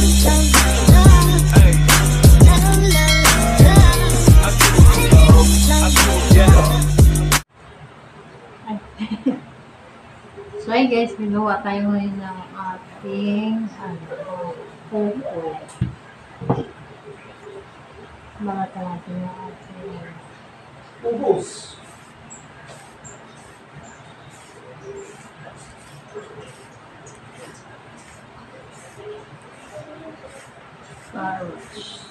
So, ay guys, gagawa tayo ngayon ng ating pupo. Balatan natin yung ating pupos. carrots.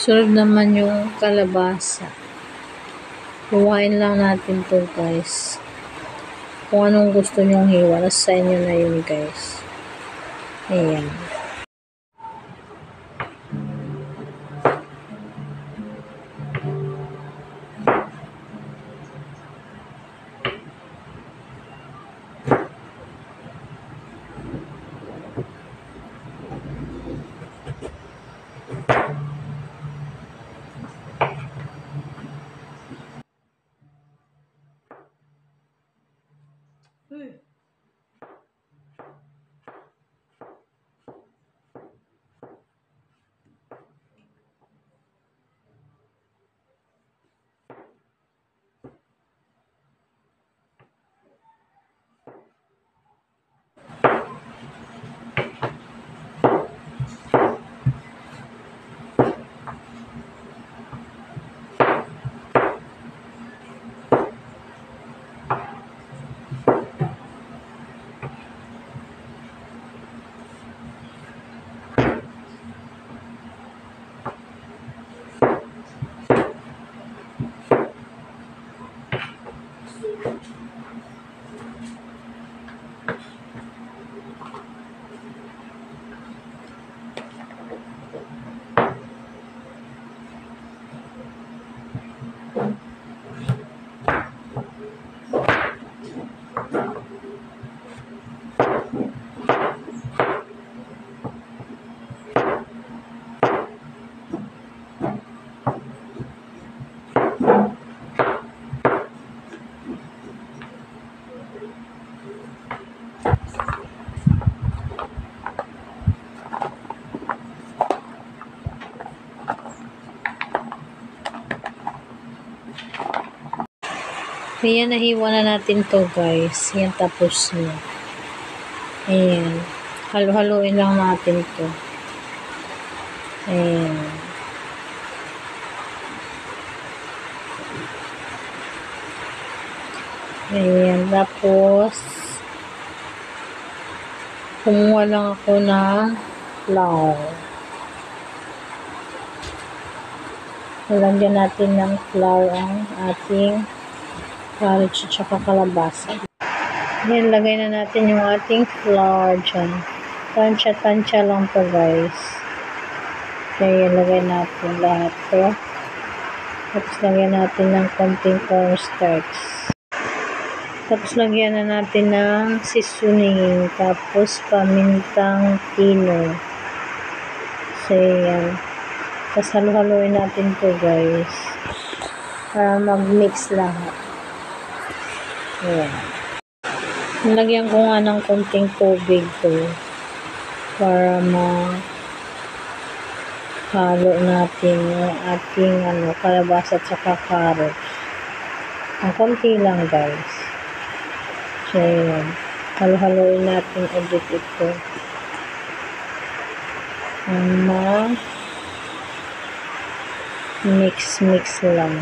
Sunod naman yung kalabasa. Huwain lang natin to guys. Kung anong gusto nyong hiwa, nasa inyo na yun guys. Ayan. Ayan, nahiwa na natin to guys. Yan, tapos na. Ayan. Halo-haloin lang natin to. Ayan. Ayan. Tapos, kumuha lang ako ng flour. Lagyan natin ng flour ang ating carrots at saka kalabasa. Yan, lagay na natin yung ating flour dyan. Tansya-tansya lang to guys. Kaya lagay natin lahat to. Tapos lagyan natin ng konting cornstarch. Tapos lagyan na natin ng seasoning. Tapos pamintang pino. So yan. Tapos halo-haloin natin to guys. Para mag-mix lahat. Ayan. Nilagyan ko nga ng konting tubig to para halo natin yung ating kalabasa at saka carrots. Ang konti lang guys. So, ayan. Halo-haloin natin ulit ito. Mix lang.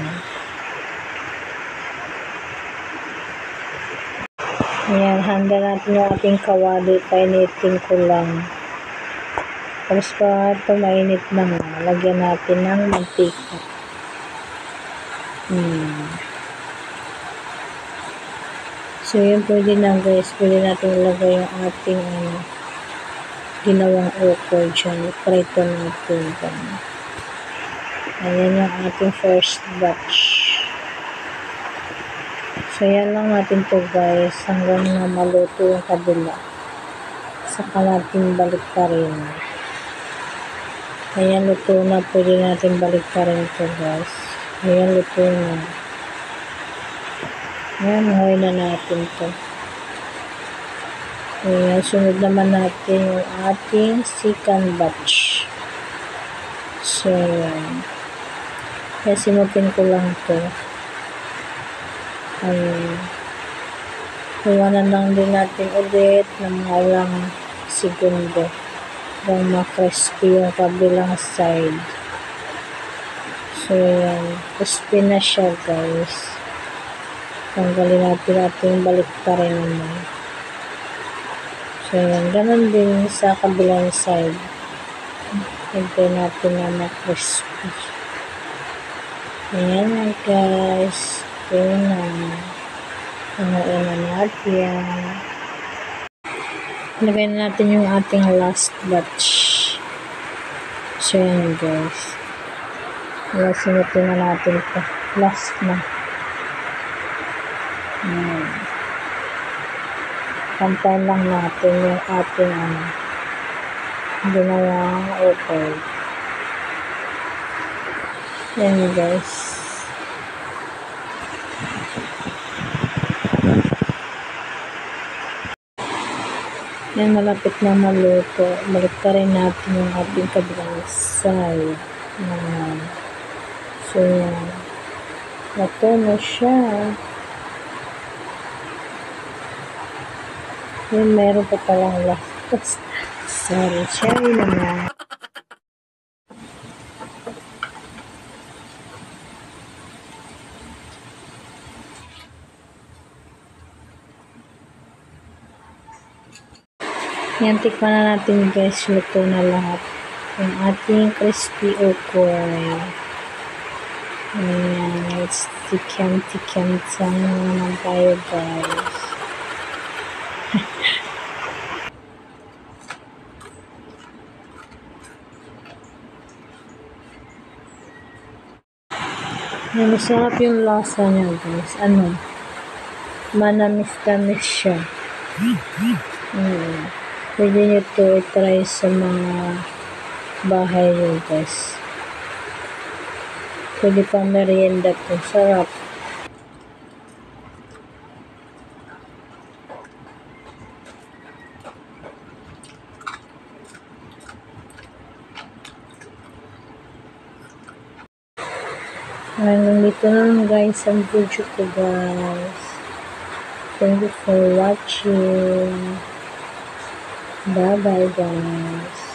Ayan, handa natin yung ating kawali. Painitin ko lang. Tapos pa ito mainit na nga, lagyan natin ng mantika. So, yun pwede na guys. Pwede natin ilagay yung ating ginawang okra dyan. Prito natin dyan. Ayan yung ating first batch. So, yan lang natin to guys. Hanggang na maluto yung kabila. Saka natin balik pa rin. Ayan, luto na. Pwede natin balik pa rin to guys. Ayan, luto na. Ayan, mahoy na natin to. Ayan, sunod naman natin yung ating second batch. So, ayan. Kaya simupin ko lang to. Ayan. Iwanan lang din natin ulit ng mga ilang segundo. Hanggang ma-crispy yung kabilang side. So, ayan. Crispy na siya, guys. Tanggalin natin balik pa rin naman. So, ayan. Ganon din sa kabilang side. Hintay natin na ma-crispy. Ayan, guys. Ayan na. Panguin na natin. Lagay na natin yung ating last batch. So, yan guys. Lasinutin na natin ito. Last na. Pantayin lang natin yung ating ginawang okra. Yan guys. Yan, malapit na maluto. Balik pa rin natin yung ating kabilang side. So, yan. Nato na siya. Yan, meron pa palang last. Sorry, naman. Yan, tikman na natin guys. Luto na lahat. Yung ating crispy okra. Ayan. Let's tikam naman tayo guys. Yan, masarap yung lasa niya guys. Manamis-tamis siya. Pwede nyo ito i-try sa mga bahay nyo guys. Pwede pang merienda ito. Sarap. Hanggang dito na lang guys ang video ko guys. Thank you for watching. Bye bye guys.